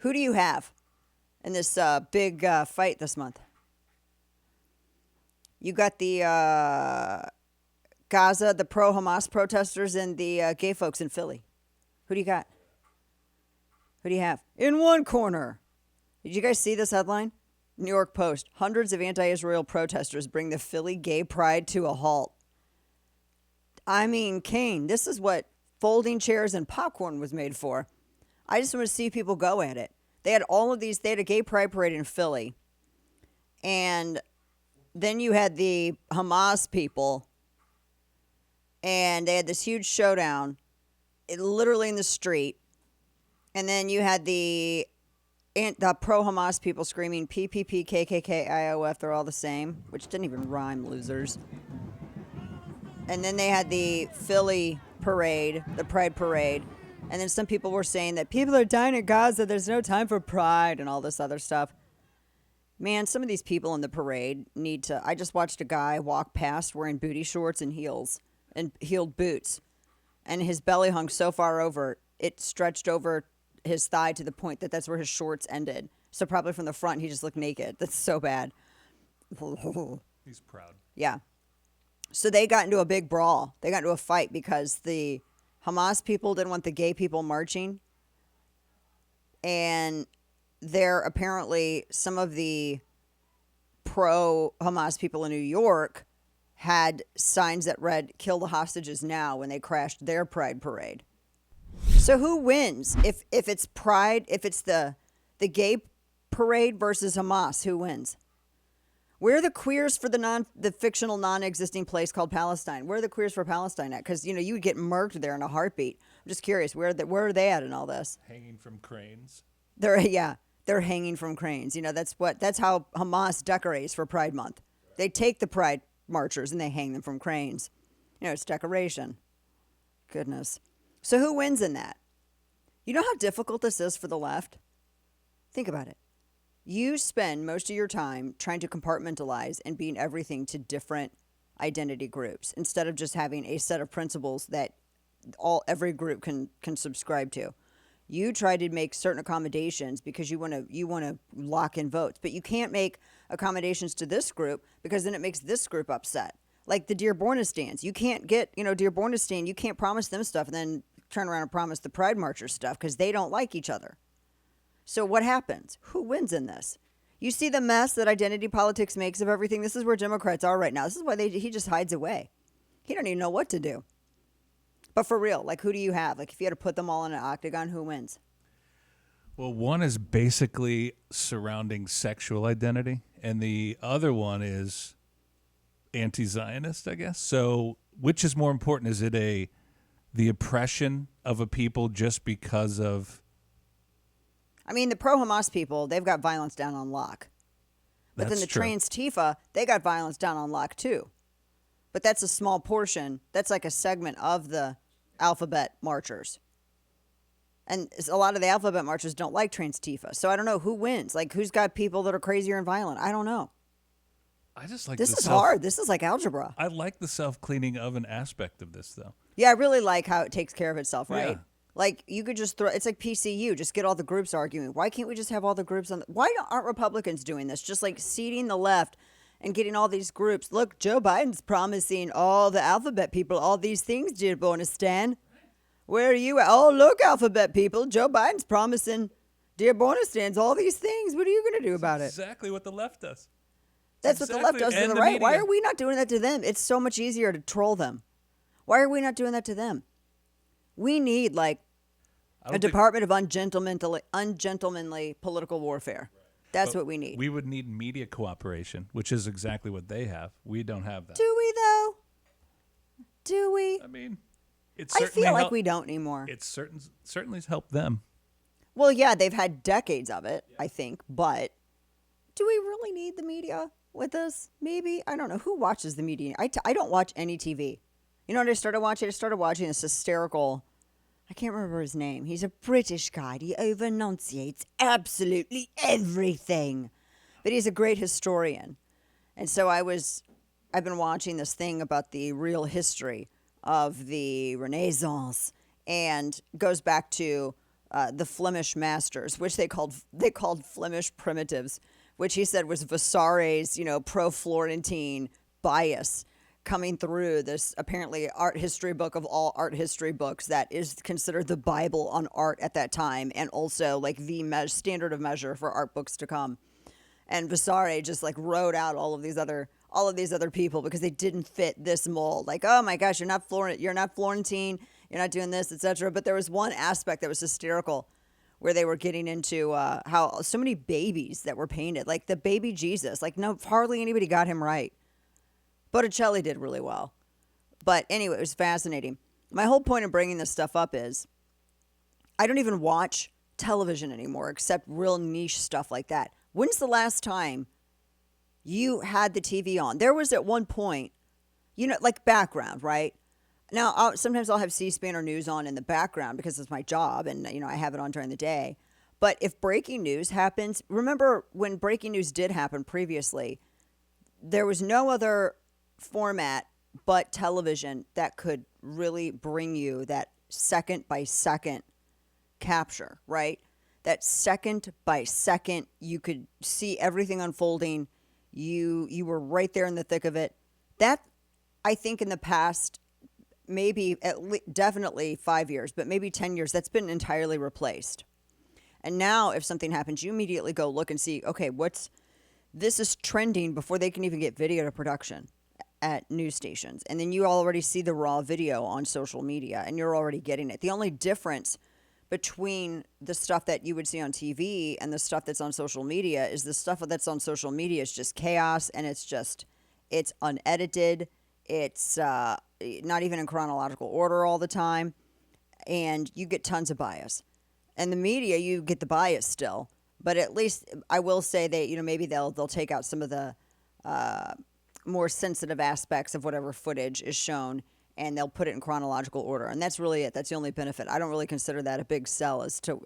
Who do you have in this big fight this month? You got the Gaza, the pro-Hamas protesters, and the gay folks in Philly. Who do you got? Who do you have? In one corner. Did you guys see this headline? New York Post. Hundreds of anti-Israel protesters bring the Philly gay pride to a halt. I mean, Kane, this is what folding chairs and popcorn was made for. I just want to see people go at it. They had all of these. They had a gay pride parade in Philly. And then you had the Hamas people. And they had this huge showdown, literally in the street. And then you had the pro-Hamas people screaming PPP, KKK, IOF, they're all the same, which didn't even rhyme, losers. And then they had the Philly parade, the Pride Parade. And then some people were saying that people are dying in Gaza, there's no time for pride and all this other stuff. Man, some of these people in the parade need to... I just watched a guy walk past wearing booty shorts and heels and heeled boots. And his belly hung so far over, it stretched over his thigh to the point that that's where his shorts ended. So probably from the front, he just looked naked. That's so bad. He's proud. Yeah. So they got into a big brawl. They got into a fight because the Hamas people didn't want the gay people marching. And there apparently some of the pro-Hamas people in New York had signs that read, "Kill the hostages now," when they crashed their pride parade. So who wins if it's pride, if it's the gay parade versus Hamas? Who wins? Where are the queers for the fictional non-existing place called Palestine? Where are the queers for Palestine at? Because you would get murked there in a heartbeat. I'm just curious, where are they at in all this? Hanging from cranes. They're hanging from cranes. That's how Hamas decorates for Pride Month. They take the Pride marchers and they hang them from cranes. It's decoration. Goodness. So who wins in that? You know how difficult this is for the left? Think about it. You spend most of your time trying to compartmentalize and being everything to different identity groups instead of just having a set of principles that every group can subscribe to. You try to make certain accommodations because you want to lock in votes, but you can't make accommodations to this group because then it makes this group upset. Like the Dearbornistans, you can't get Dearbornistan. You can't promise them stuff and then turn around and promise the Pride Marchers stuff because they don't like each other. So what happens? Who wins in this? You see the mess that identity politics makes of everything. This is where Democrats are right now. This is why he just hides away. He don't even know what to do. But for real, who do you have? If you had to put them all in an octagon, who wins? Well, one is basically surrounding sexual identity, and the other one is anti-Zionist, I guess. So which is more important? Is it the oppression of a people just because of... I mean, the pro-Hamas people, they've got violence down on lock. But then the trans Tifa, they got violence down on lock too. But that's a small portion. That's like a segment of the alphabet marchers. And a lot of the alphabet marchers don't like trans Tifa. So I don't know who wins. Who's got people that are crazier and violent? I don't know. I just like this is hard. This is like algebra. I like the self-cleaning oven aspect of this, though. Yeah, I really like how it takes care of itself, right? Yeah. You could just throw, it's like PCU, just get all the groups arguing. Why can't we just have all the groups why aren't Republicans doing this? Just seeding the left and getting all these groups. Look, Joe Biden's promising all the alphabet people all these things, Dearbornistan. Where are you at? Oh, look, alphabet people. Joe Biden's promising Dearbornistans all these things. What are you going to do about it? Exactly what the left does. That's what the left does to the right. Why are we not doing that to them? It's so much easier to troll them. Why are we not doing that to them? We need a department of ungentlemanly political warfare. That's what we need. We would need media cooperation, which is exactly what they have. We don't have that. Do we, though? Do we? I mean, I feel like we don't anymore. It certainly has helped them. Well, yeah, they've had decades of it, I think. But do we really need the media with us? Maybe. I don't know. Who watches the media? I don't watch any TV. You know what I started watching? I started watching this hysterical... I can't remember his name. He's a British guy. He over-enunciates absolutely everything. But he's a great historian. And so I've been watching this thing about the real history of the Renaissance and goes back to the Flemish masters, which they called Flemish primitives, which he said was Vasari's, pro-Florentine bias coming through this apparently art history book of all art history books that is considered the Bible on art at that time, and also like the standard of measure for art books to come. And Vasari just like wrote out all of these other people because they didn't fit this mold. Like, oh my gosh, you're not Florentine, you're not doing this, etc. But there was one aspect that was hysterical, where they were getting into how so many babies that were painted, like the baby Jesus. Like, no, hardly anybody got him right. Botticelli did really well. But anyway, it was fascinating. My whole point of bringing this stuff up is I don't even watch television anymore except real niche stuff like that. When's the last time you had the TV on? There was at one point, like background, right? Now, sometimes I'll have C-SPAN or news on in the background because it's my job and, I have it on during the day. But if breaking news happens, remember when breaking news did happen previously, there was no other format but television that could really bring you that second by second capture, right? That second by second, you could see everything unfolding. You were right there in the thick of it. That, I think in the past, maybe definitely 5 years, but maybe 10 years, that's been entirely replaced. And now if something happens, you immediately go look and see, okay, this is trending before they can even get video to production at news stations. And then you already see the raw video on social media and you're already getting it. The only difference between the stuff that you would see on TV and the stuff that's on social media is the stuff that's on social media is just chaos, and it's unedited. It's not even in chronological order all the time, and you get tons of bias. And the media, you get the bias still, but at least I will say that maybe they'll take out some of the more sensitive aspects of whatever footage is shown, and they'll put it in chronological order. And that's really it. That's the only benefit. I don't really consider that a big sell as to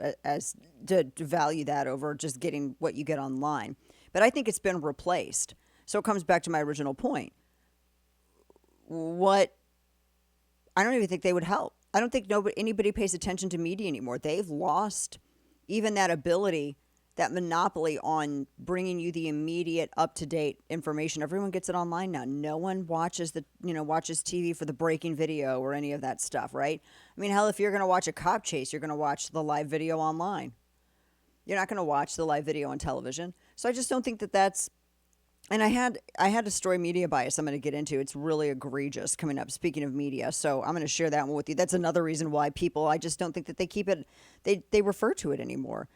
value that over just getting what you get online. But I think it's been replaced. So it comes back to my original point. I don't even think they would help. I don't think anybody pays attention to media anymore. They've lost even that ability, that monopoly on bringing you the immediate up-to-date information. Everyone gets it online now. No one watches TV for the breaking video or any of that stuff, right? I mean, hell, if you're going to watch a cop chase, you're going to watch the live video online. You're not going to watch the live video on television. So I just don't think that's. And I had a story, media bias, I'm going to get into. It's really egregious coming up, speaking of media. So I'm going to share that one with you. That's another reason why I just don't think that they keep it, they refer to it anymore.